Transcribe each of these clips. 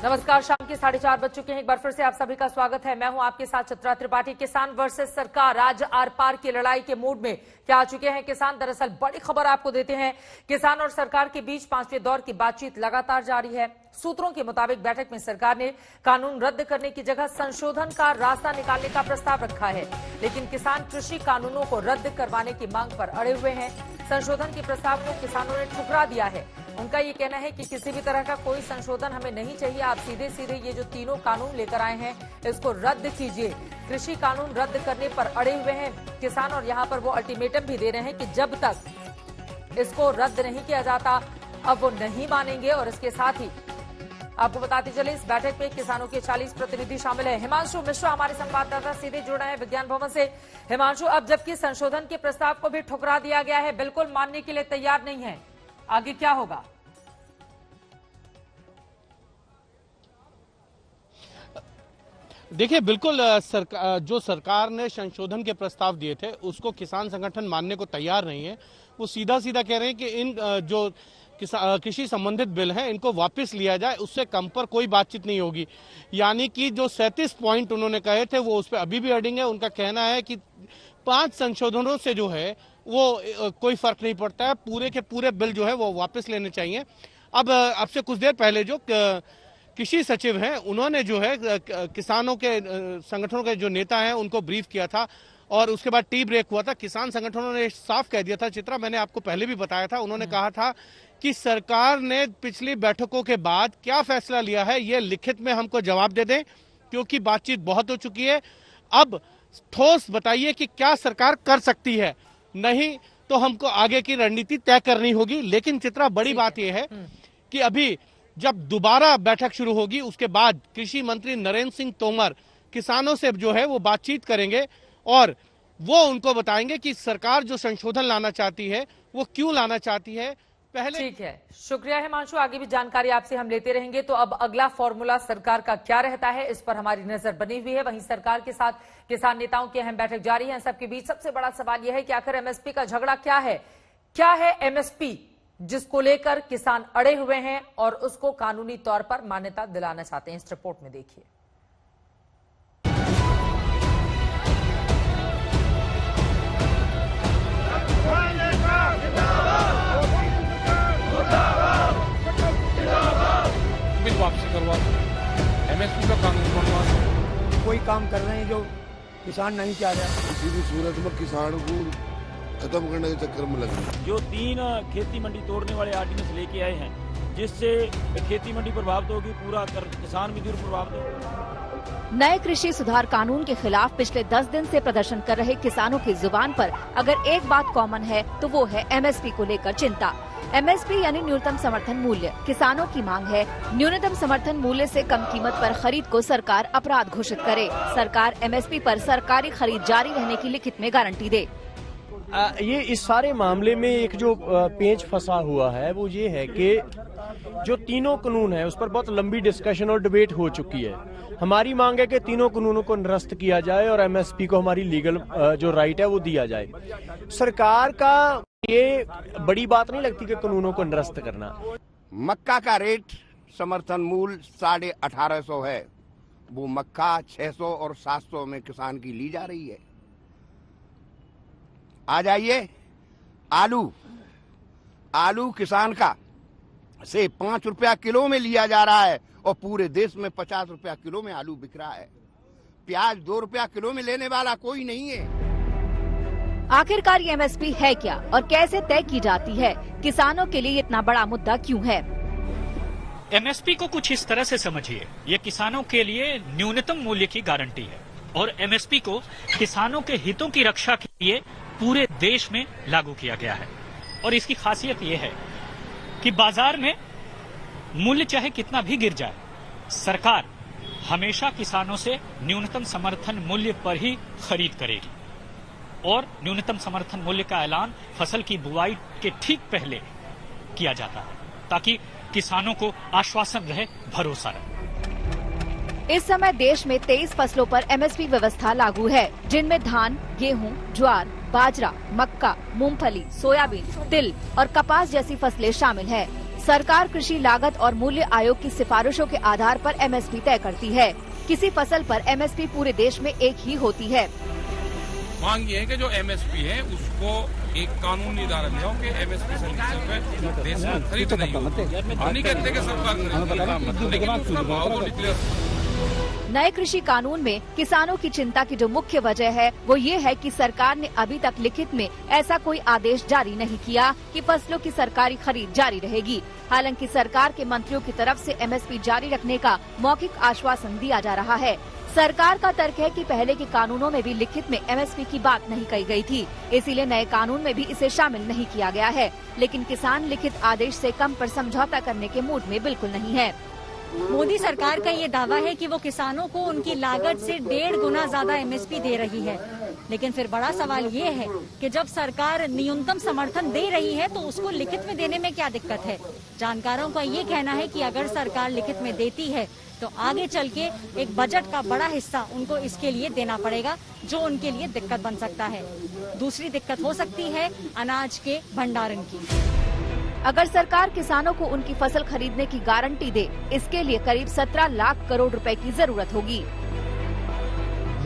नमस्कार, शाम के 4:30 बज चुके हैं। एक बार फिर से आप सभी का स्वागत है। मैं हूं आपके साथ चित्रा त्रिपाठी। किसान वर्सेस सरकार आज आर पार की लड़ाई के मूड में क्या आ चुके हैं किसान। दरअसल बड़ी खबर आपको देते हैं। किसान और सरकार के बीच 5वें दौर की बातचीत लगातार जारी है। सूत्रों के मुताबिक बैठक में सरकार ने कानून रद्द करने की जगह संशोधन का रास्ता निकालने का प्रस्ताव रखा है, लेकिन किसान कृषि कानूनों को रद्द करवाने की मांग पर अड़े हुए हैं। संशोधन के प्रस्ताव को किसानों ने ठुकरा दिया है। उनका ये कहना है कि किसी भी तरह का कोई संशोधन हमें नहीं चाहिए, आप सीधे सीधे ये जो तीनों कानून लेकर आए हैं इसको रद्द कीजिए। कृषि कानून रद्द करने पर अड़े हुए हैं किसान और यहाँ पर वो अल्टीमेटम भी दे रहे हैं कि जब तक इसको रद्द नहीं किया जाता अब वो नहीं मानेंगे। और इसके साथ ही आपको बताते चले, इस बैठक में किसानों के 40 प्रतिनिधि शामिल हैं। हिमांशु मिश्रा हमारे संवाददाता सीधे जुड़े हैं विज्ञान भवन से। हिमांशु, अब जबकि संशोधन के प्रस्ताव को भी ठुकरा दिया गया है, बिल्कुल मानने के लिए तैयार नहीं है, आगे क्या होगा? देखिए, बिल्कुल जो सरकार ने संशोधन के प्रस्ताव दिए थे उसको किसान संगठन मानने को तैयार नहीं है। वो सीधा सीधा कह रहे हैं कि इन जो कृषि संबंधित बिल हैं इनको वापस लिया जाए, उससे कम पर कोई बातचीत नहीं होगी। यानी कि जो 37 पॉइंट उन्होंने कहे थे वो उस पर अभी भी अड़ेंगे। उनका कहना है कि 5 संशोधनों से जो है वो कोई फर्क नहीं पड़ता है, पूरे के पूरे बिल जो है वो वापस लेने चाहिए। अब से कुछ देर पहले जो कृषि सचिव हैं उन्होंने जो है किसानों के संगठनों के जो नेता हैं उनको ब्रीफ किया था और उसके बाद टी ब्रेक हुआ था। किसान संगठनों ने साफ कह दिया था, चित्रा मैंने आपको पहले भी बताया था, उन्होंने कहा था कि सरकार ने पिछली बैठकों के बाद क्या फैसला लिया है ये लिखित में हमको जवाब दे दें, क्योंकि बातचीत बहुत हो चुकी है। अब ठोस बताइए कि क्या सरकार कर सकती है, नहीं तो हमको आगे की रणनीति तय करनी होगी। लेकिन चित्रा, बड़ी बात यह है कि अभी जब दोबारा बैठक शुरू होगी उसके बाद कृषि मंत्री नरेंद्र सिंह तोमर किसानों से जो है वो बातचीत करेंगे और वो उनको बताएंगे कि सरकार जो संशोधन लाना चाहती है वो क्यों लाना चाहती है। पहले ठीक है, शुक्रिया हिमांशु, आगे भी जानकारी आपसे हम लेते रहेंगे। तो अब अगला फॉर्मूला सरकार का क्या रहता है इस पर हमारी नजर बनी हुई है। वहीं सरकार के साथ किसान नेताओं की अहम बैठक जारी है। सबके बीच सबसे बड़ा सवाल यह है कि आखिर एमएसपी का झगड़ा क्या है। क्या है एमएसपी जिसको लेकर किसान अड़े हुए हैं और उसको कानूनी तौर पर मान्यता दिलाना चाहते हैं। इस रिपोर्ट में देखिए। बिल वापसी करवा, एमएसपी का कानून बनवा। कोई काम कर रहे हैं जो किसान नहीं चाह रहा। किसी भी सूरत में किसान को खत्म करने के चक्कर में लगे। जो 3 खेती मंडी तोड़ने वाले आर्डिनेंस लेके आए हैं जिससे खेती मंडी प्रभावित होगी, पूरा किसान भी दूर प्रभावित होगा। नए कृषि सुधार कानून के खिलाफ पिछले 10 दिन से प्रदर्शन कर रहे किसानों की जुबान पर अगर एक बात कॉमन है तो वो है एमएसपी को लेकर चिंता। एमएसपी यानी न्यूनतम समर्थन मूल्य। किसानों की मांग है न्यूनतम समर्थन मूल्य से कम कीमत पर खरीद को सरकार अपराध घोषित करे। सरकार एमएसपी पर सरकारी खरीद जारी रहने की लिखित में गारंटी दे। ये इस सारे मामले में एक जो पेंच फंसा हुआ है वो ये है कि जो तीनों कानून है उस पर बहुत लंबी डिस्कशन और डिबेट हो चुकी है। हमारी मांग है कि तीनों कानूनों को निरस्त किया जाए और एमएसपी को हमारी लीगल जो राइट है वो दिया जाए। सरकार का ये बड़ी बात नहीं लगती कि कानूनों को निरस्त करना। मक्का का रेट समर्थन मूल्य 1850 है, वो मक्का 600 और 700 में किसान की ली जा रही है। आ जाइए, आलू किसान का से 5 रुपया किलो में लिया जा रहा है और पूरे देश में 50 रुपया किलो में आलू बिक रहा है। प्याज 2 रुपया किलो में लेने वाला कोई नहीं है। आखिरकार ये एमएसपी है क्या और कैसे तय की जाती है? किसानों के लिए इतना बड़ा मुद्दा क्यों है? एमएसपी को कुछ इस तरह से समझिए, ये किसानों के लिए न्यूनतम मूल्य की गारंटी है और एमएसपी को किसानों के हितों की रक्षा के लिए पूरे देश में लागू किया गया है। और इसकी खासियत यह है कि बाजार में मूल्य चाहे कितना भी गिर जाए, सरकार हमेशा किसानों से न्यूनतम समर्थन मूल्य पर ही खरीद करेगी। और न्यूनतम समर्थन मूल्य का ऐलान फसल की बुआई के ठीक पहले किया जाता है ताकि किसानों को आश्वासन रहे, भरोसा रहे। इस समय देश में 23 फसलों पर एमएसपी व्यवस्था लागू है, जिनमें धान, गेहूं, ज्वार, बाजरा, मक्का, मूंगफली, सोयाबीन, तिल और कपास जैसी फसलें शामिल हैं। सरकार कृषि लागत और मूल्य आयोग की सिफारिशों के आधार पर एमएसपी तय करती है। किसी फसल पर एमएसपी पूरे देश में एक ही होती है। मांग ये है कि जो एमएसपी है उसको एक कानून निर्धारण हो कि एमएसपी से नीचे देश में खरीद नहीं होगी। हम नहीं कहते कि सरकार लेकिन उसका भाव तो निकले। नए कृषि कानून में किसानों की चिंता की जो मुख्य वजह है वो ये है कि सरकार ने अभी तक लिखित में ऐसा कोई आदेश जारी नहीं किया कि फसलों की सरकारी खरीद जारी रहेगी। हालांकि सरकार के मंत्रियों की तरफ से एमएसपी जारी रखने का मौखिक आश्वासन दिया जा रहा है। सरकार का तर्क है कि पहले के कानूनों में भी लिखित में एमएसपी की बात नहीं कही गई थी, इसीलिए नए कानून में भी इसे शामिल नहीं किया गया है। लेकिन किसान लिखित आदेश से कम पर समझौता करने के मूड में बिल्कुल नहीं है। मोदी सरकार का ये दावा है कि वो किसानों को उनकी लागत से 1.5 गुना ज्यादा एमएसपी दे रही है, लेकिन फिर बड़ा सवाल ये है कि जब सरकार न्यूनतम समर्थन दे रही है तो उसको लिखित में देने में क्या दिक्कत है। जानकारों का ये कहना है कि अगर सरकार लिखित में देती है तो आगे चल के एक बजट का बड़ा हिस्सा उनको इसके लिए देना पड़ेगा, जो उनके लिए दिक्कत बन सकता है। दूसरी दिक्कत हो सकती है अनाज के भंडारण की। अगर सरकार किसानों को उनकी फसल खरीदने की गारंटी दे, इसके लिए करीब 17 लाख करोड़ रुपए की जरूरत होगी।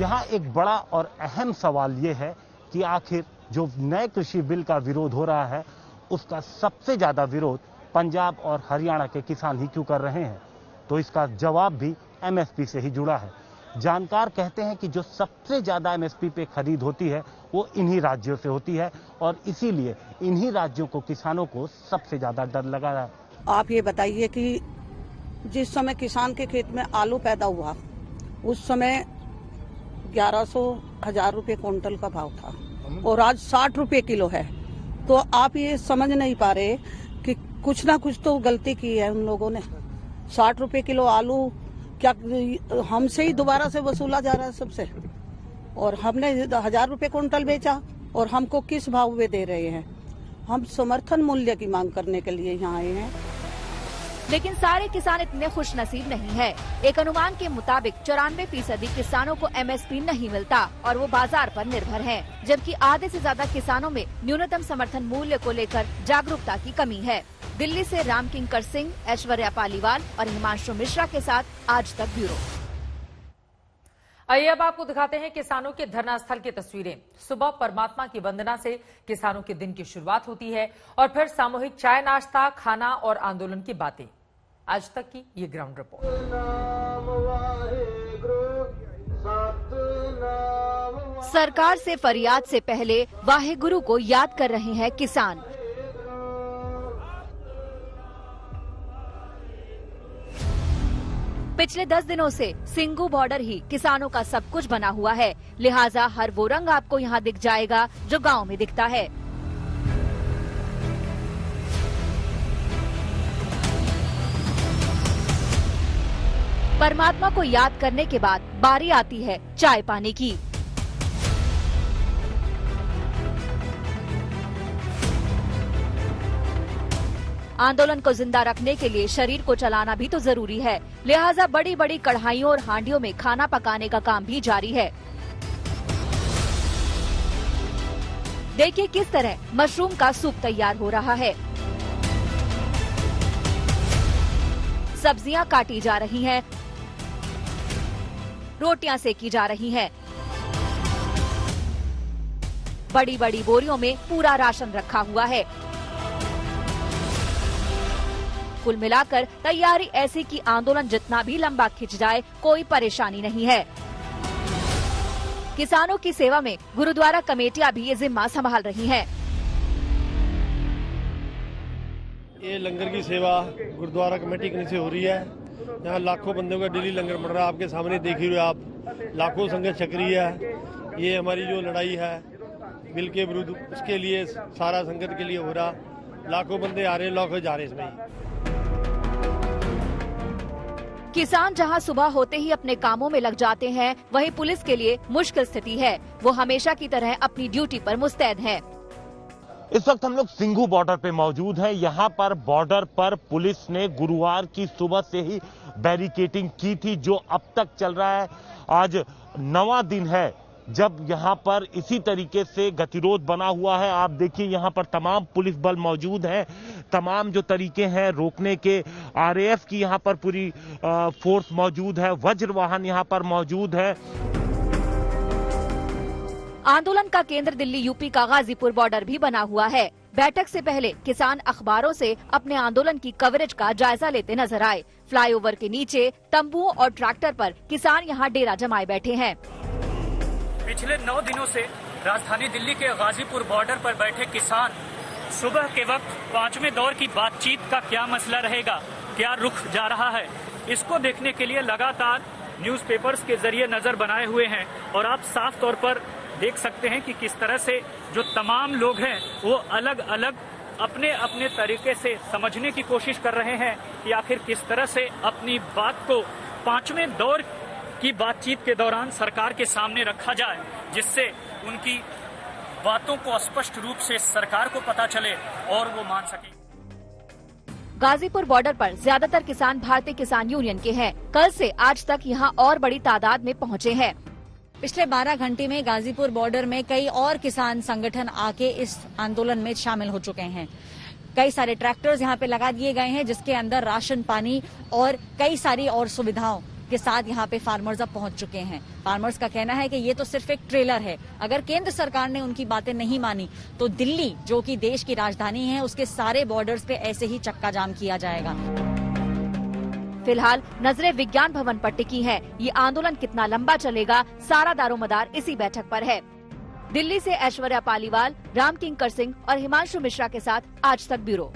यहाँ एक बड़ा और अहम सवाल ये है कि आखिर जो नए कृषि बिल का विरोध हो रहा है उसका सबसे ज्यादा विरोध पंजाब और हरियाणा के किसान ही क्यों कर रहे हैं। तो इसका जवाब भी एमएसपी से ही जुड़ा है। जानकार कहते हैं कि जो सबसे ज्यादा एमएसपी पे खरीद होती है वो इन्हीं राज्यों से होती है और इसीलिए इन्हीं राज्यों को किसानों को सबसे ज्यादा डर लगा है। आप ये बताइए कि जिस समय किसान के खेत में आलू पैदा हुआ उस समय 1100-1000 रुपये क्विंटल का भाव था और आज 60 रुपये किलो है। तो आप ये समझ नहीं पा रहे कि कुछ ना कुछ तो गलती की है उन लोगों ने। 60 रुपये किलो आलू क्या हमसे ही दोबारा से वसूला जा रहा है सबसे, और हमने 1000 रुपये क्विंटल बेचा और हमको किस भाव में दे रहे हैं। हम समर्थन मूल्य की मांग करने के लिए यहाँ आए हैं। लेकिन सारे किसान इतने खुश नसीब नहीं है। एक अनुमान के मुताबिक 94% किसानों को एमएसपी नहीं मिलता और वो बाजार पर निर्भर हैं, जबकि आधे से ज्यादा किसानों में न्यूनतम समर्थन मूल्य को लेकर जागरूकता की कमी है। दिल्ली से राम किंकर सिंह, ऐश्वर्या पालीवाल और हिमांशु मिश्रा के साथ आज तक ब्यूरो। आइए अब आपको दिखाते हैं किसानों के धरना स्थल की तस्वीरें। सुबह परमात्मा की वंदना से किसानों के दिन की शुरुआत होती है और फिर सामूहिक चाय नाश्ता, खाना और आंदोलन की बातें। आज तक की ये ग्राउंड रिपोर्ट। सरकार से फरियाद से पहले वाहेगुरु को याद कर रहे हैं किसान। पिछले 10 दिनों से सिंगू बॉर्डर ही किसानों का सब कुछ बना हुआ है, लिहाजा हर वो रंग आपको यहाँ दिख जाएगा जो गांव में दिखता है। परमात्मा को याद करने के बाद बारी आती है चाय पानी की। आंदोलन को जिंदा रखने के लिए शरीर को चलाना भी तो जरूरी है, लिहाजा बड़ी बड़ी कढ़ाइयों और हांडियों में खाना पकाने का काम भी जारी है। देखिए किस तरह मशरूम का सूप तैयार हो रहा है। सब्जियां काटी जा रही हैं, रोटियां सेकी जा रही हैं। बड़ी बड़ी बोरियों में पूरा राशन रखा हुआ है। कुल मिलाकर तैयारी ऐसी कि आंदोलन जितना भी लंबा खिंच जाए कोई परेशानी नहीं है। किसानों की सेवा में गुरुद्वारा कमेटियां भी ये जिम्मा संभाल रही हैं। ये लंगर की सेवा गुरुद्वारा कमेटी से हो रही है। यहाँ लाखों बंदों का डेली लंगर पड़ रहा है। आपके सामने देख ही रहे आप, लाखों संगत चक्री है। ये हमारी जो लड़ाई है बिल के विरुद्ध, उसके लिए सारा संगत के लिए हो रहा। लाखों बंदे आ रहे हैं, लाखों जा रहे हैं इसमें। किसान जहां सुबह होते ही अपने कामों में लग जाते हैं, वहीं पुलिस के लिए मुश्किल स्थिति है। वो हमेशा की तरह अपनी ड्यूटी पर मुस्तैद है। इस वक्त हम लोग सिंघू बॉर्डर पे मौजूद हैं। यहाँ पर बॉर्डर पर पुलिस ने गुरुवार की सुबह से ही बैरिकेटिंग की थी, जो अब तक चल रहा है। आज 9वां दिन है जब यहाँ पर इसी तरीके से गतिरोध बना हुआ है। आप देखिए यहाँ पर तमाम पुलिस बल मौजूद हैं, तमाम जो तरीके हैं रोकने के, आरएएफ की यहाँ पर पूरी फोर्स मौजूद है, वज्र वाहन यहाँ पर मौजूद है। आंदोलन का केंद्र दिल्ली यूपी का गाजीपुर बॉर्डर भी बना हुआ है। बैठक से पहले किसान अखबारों से अपने आंदोलन की कवरेज का जायजा लेते नजर आए। फ्लाईओवर के नीचे तंबुओं और ट्रैक्टर पर किसान यहाँ डेरा जमाए बैठे हैं। पिछले 9 दिनों से राजधानी दिल्ली के गाजीपुर बॉर्डर पर बैठे किसान सुबह के वक्त 5वें दौर की बातचीत का क्या मसला रहेगा, क्या रुख जा रहा है, इसको देखने के लिए लगातार न्यूज़पेपर्स के जरिए नजर बनाए हुए हैं। और आप साफ तौर पर देख सकते हैं कि किस तरह से जो तमाम लोग हैं वो अलग अलग अपने अपने तरीके से समझने की कोशिश कर रहे हैं कि आखिर किस तरह से अपनी बात को 5वें दौर की बातचीत के दौरान सरकार के सामने रखा जाए, जिससे उनकी बातों को स्पष्ट रूप से सरकार को पता चले और वो मान सके। गाजीपुर बॉर्डर पर ज्यादातर किसान भारतीय किसान यूनियन के हैं। कल से आज तक यहाँ और बड़ी तादाद में पहुँचे हैं। पिछले 12 घंटे में गाजीपुर बॉर्डर में कई और किसान संगठन आके इस आंदोलन में शामिल हो चुके हैं। कई सारे ट्रैक्टर्स यहाँ पे लगा दिए गए हैं, जिसके अंदर राशन पानी और कई सारी और सुविधाओं के साथ यहाँ पे फार्मर्स अब पहुंच चुके हैं। फार्मर्स का कहना है कि ये तो सिर्फ एक ट्रेलर है। अगर केंद्र सरकार ने उनकी बातें नहीं मानी तो दिल्ली, जो कि देश की राजधानी है, उसके सारे बॉर्डर्स पे ऐसे ही चक्का जाम किया जाएगा। फिलहाल नजरें विज्ञान भवन पर टिकी है। ये आंदोलन कितना लंबा चलेगा, सारा दारोमदार इसी बैठक पर है। दिल्ली से ऐश्वर्या पालीवाल, राम किंकर सिंह और हिमांशु मिश्रा के साथ आज तक ब्यूरो।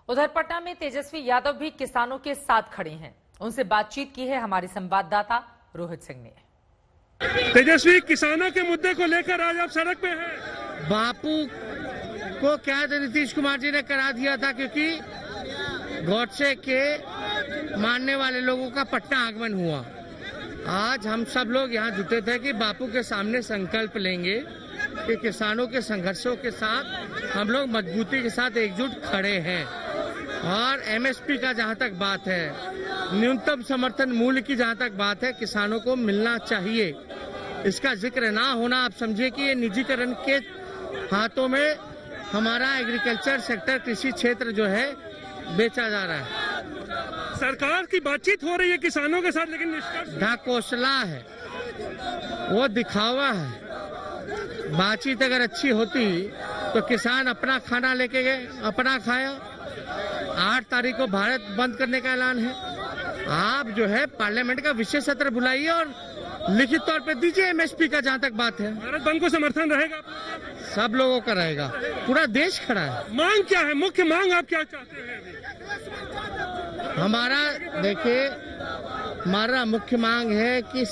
उधर पटना में तेजस्वी यादव भी किसानों के साथ खड़े हैं। उनसे बातचीत की है हमारे संवाददाता रोहित सिंह ने। तेजस्वी, किसानों के मुद्दे को लेकर आज आप सड़क पे हैं। बापू को क्या नीतीश कुमार जी ने करा दिया था, क्योंकि गॉडसे के मानने वाले लोगों का पटना आगमन हुआ। आज हम सब लोग यहाँ जुटे थे कि बापू के सामने संकल्प लेंगे कि किसानों के संघर्षों के साथ हम लोग मजबूती के साथ एकजुट खड़े हैं। और एमएसपी का जहाँ तक बात है, न्यूनतम समर्थन मूल्य की जहाँ तक बात है, किसानों को मिलना चाहिए। इसका जिक्र ना होना, आप समझिए कि ये निजीकरण के हाथों में हमारा एग्रीकल्चर सेक्टर, कृषि क्षेत्र जो है बेचा जा रहा है। सरकार की बातचीत हो रही है किसानों के साथ, लेकिन ढकोसला है, वो दिखावा है। बातचीत अगर अच्छी होती तो किसान अपना खाना लेके गए, अपना खाया। 8 तारीख को भारत बंद करने का ऐलान है। आप जो है पार्लियामेंट का विशेष सत्र बुलाइए और लिखित तौर पे दीजिए एमएसपी का, जहाँ तक बात है। भारत बंद को समर्थन रहेगा, सब लोगों का रहेगा, पूरा देश खड़ा है। मांग क्या है, मुख्य मांग आप क्या चाहते हैं? हमारा देखिए, हमारा मुख्य मांग है कि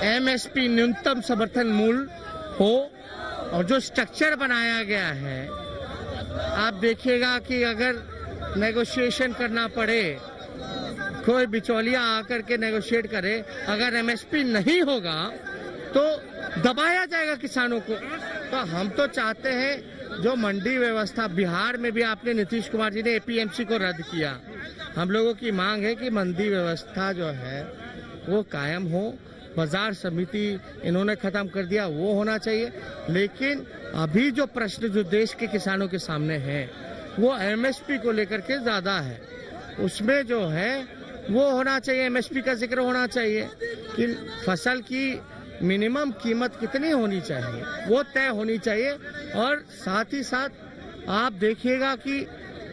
एमएसपी न्यूनतम समर्थन मूल्य हो, और जो स्ट्रक्चर बनाया गया है, आप देखिएगा कि अगर नेगोशिएशन करना पड़े, कोई बिचौलिया आकर के नेगोशिएट करे, अगर एमएसपी नहीं होगा तो दबाया जाएगा किसानों को। तो हम तो चाहते हैं जो मंडी व्यवस्था, बिहार में भी आपने नीतीश कुमार जी ने एपीएमसी को रद्द किया। हम लोगों की मांग है कि मंडी व्यवस्था जो है वो कायम हो। बाजार समिति इन्होंने खत्म कर दिया, वो होना चाहिए। लेकिन अभी जो प्रश्न जो देश के किसानों के सामने है वो एमएसपी को लेकर के ज्यादा है। उसमें जो है वो होना चाहिए, एमएसपी का जिक्र होना चाहिए कि फसल की मिनिमम कीमत कितनी होनी चाहिए, वो तय होनी चाहिए। और साथ ही साथ आप देखिएगा कि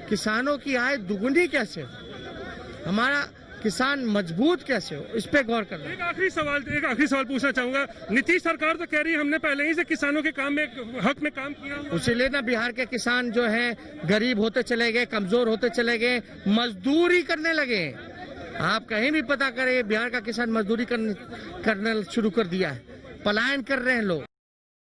किसानों की आय दुगुनी कैसे हो, हमारा किसान मजबूत कैसे हो, इस पे गौर करना। एक आखिरी सवाल पूछना चाहूंगा। नीतीश सरकार तो कह रही है हमने पहले ही से किसानों के काम में, हक में काम किया। उसीलिए ना बिहार के किसान जो हैं गरीब होते चले गए, कमजोर होते चले गए, मजदूरी करने लगे। आप कहीं भी पता करें, बिहार का किसान मजदूरी करना शुरू कर दिया है, पलायन कर रहे हैं लोग।